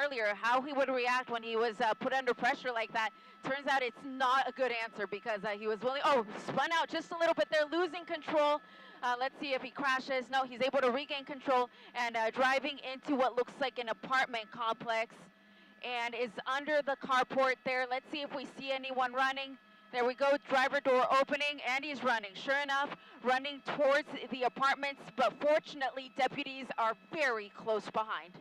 earlier, how he would react when he was put under pressure like that. Turns out it's not a good answer because he was willing. Oh, spun out just a little bit there, losing control. Let's see if he crashes. No, he's able to regain control and driving into what looks like an apartment complex and is under the carport there. Let's see if we see anyone running. There we go, driver door opening, and he's running. Sure enough, running towards the apartments, but fortunately, deputies are very close behind.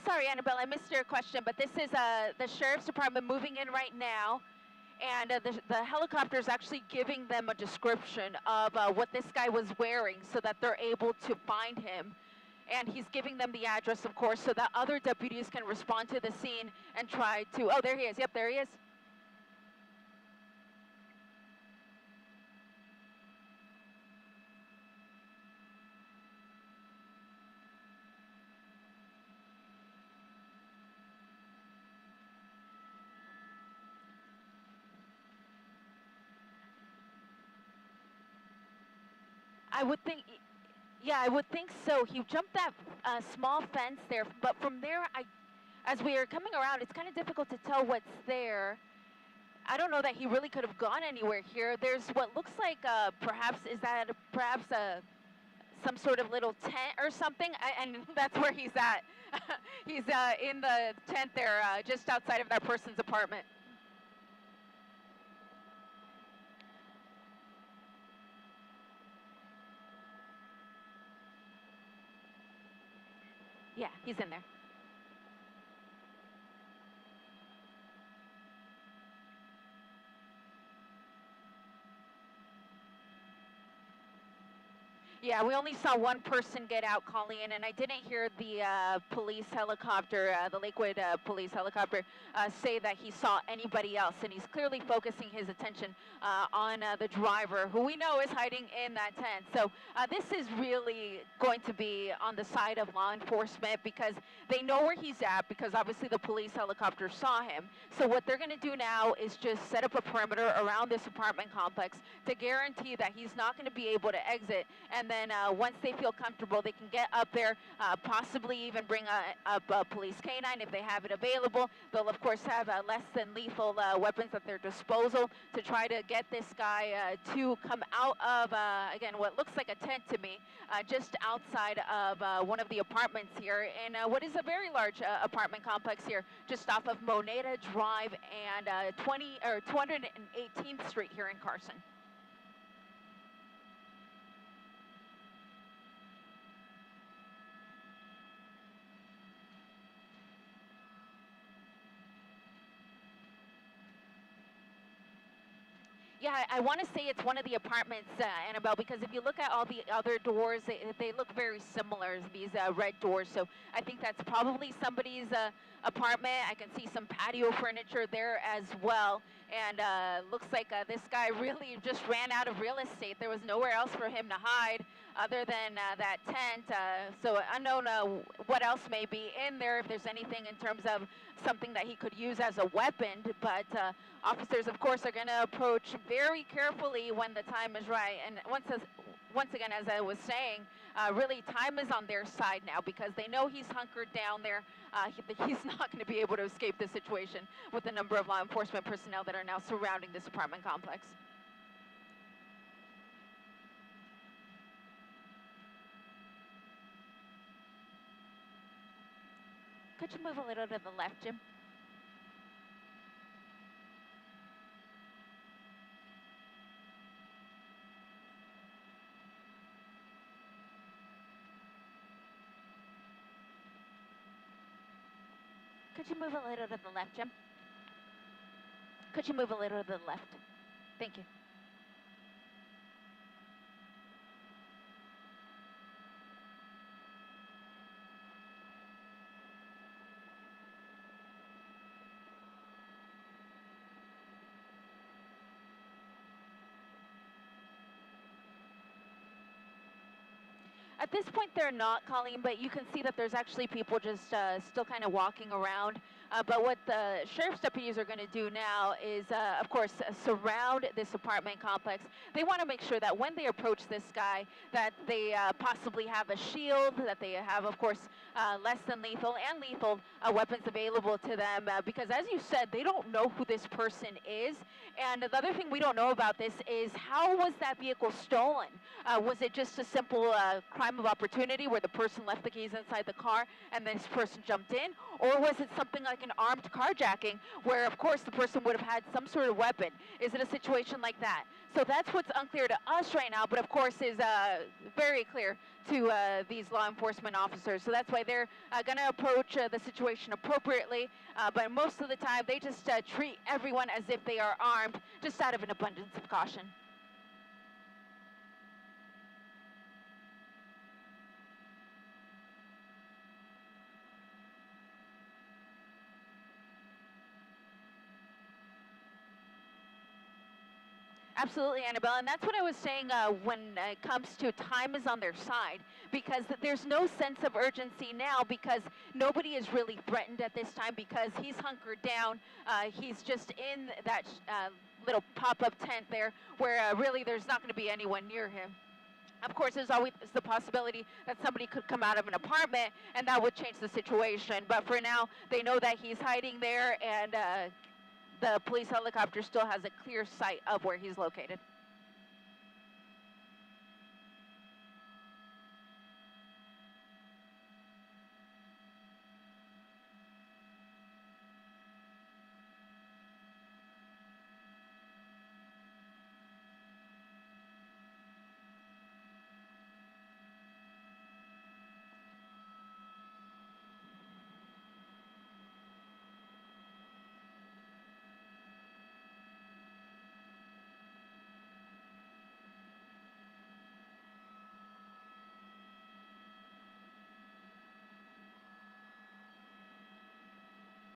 Sorry, Annabelle, I missed your question, but this is the Sheriff's Department moving in right now. And the helicopter is actually giving them a description of what this guy was wearing so that they're able to find him. And he's giving them the address, of course, so that other deputies can respond to the scene and try to, oh, there he is. Yep, there he is. I would think, yeah, I would think so. He jumped that small fence there, but from there, as we are coming around, it's kind of difficult to tell what's there. I don't know that he really could have gone anywhere here. There's what looks like perhaps some sort of little tent or something, and that's where he's at. He's in the tent there, just outside of that person's apartment. Yeah, he's in there. Yeah, we only saw one person get out, Colleen, and I didn't hear the police helicopter, the Lakewood police helicopter, say that he saw anybody else. And he's clearly focusing his attention on the driver, who we know is hiding in that tent. So this is really going to be on the side of law enforcement because they know where he's at because obviously the police helicopter saw him. So what they're going to do now is just set up a perimeter around this apartment complex to guarantee that he's not going to be able to exit. And then once they feel comfortable, they can get up there, possibly even bring up a police canine if they have it available. They'll, of course, have less than lethal weapons at their disposal to try to get this guy to come out of, again, what looks like a tent to me, just outside of one of the apartments here in what is a very large apartment complex here, just off of Moneta Drive and 218th Street here in Carson. Yeah, I want to say it's one of the apartments, Annabelle, because if you look at all the other doors, they look very similar, these red doors. So I think that's probably somebody's apartment. I can see some patio furniture there as well. And looks like this guy really just ran out of real estate. There was nowhere else for him to hide other than that tent. So unknown what else may be in there, if there's anything in terms of something that he could use as a weapon. But officers, of course, are going to approach very carefully when the time is right. And once again, as I was saying, really time is on their side now because they know he's hunkered down there. He's not going to be able to escape this situation with the number of law enforcement personnel that are now surrounding this apartment complex. Could you move a little to the left, Jim? Could you move a little to the left, Jim? Could you move a little to the left? Thank you. At this point, they're not, Colleen, but you can see that there's actually people just still kind of walking around. But what the sheriff's deputies are going to do now is, of course, surround this apartment complex. They want to make sure that when they approach this guy, that they possibly have a shield, that they have, of course, less than lethal and lethal weapons available to them. Because as you said, they don't know who this person is. And the other thing we don't know about this is, how was that vehicle stolen? Was it just a simple crime of opportunity where the person left the keys inside the car and this person jumped in? Or was it something like an armed carjacking where, of course, the person would have had some sort of weapon? Is it a situation like that? So that's what's unclear to us right now, but of course is very clear to these law enforcement officers. So that's why they're going to approach the situation appropriately, but most of the time they just treat everyone as if they are armed, just out of an abundance of caution. Absolutely, Annabelle, and that's what I was saying when it comes to time is on their side, because there's no sense of urgency now, because nobody is really threatened at this time, because he's hunkered down. He's just in that little pop-up tent there where really there's not going to be anyone near him. Of course, there's always the possibility that somebody could come out of an apartment, and that would change the situation. But for now, they know that he's hiding there, and the police helicopter still has a clear sight of where he's located.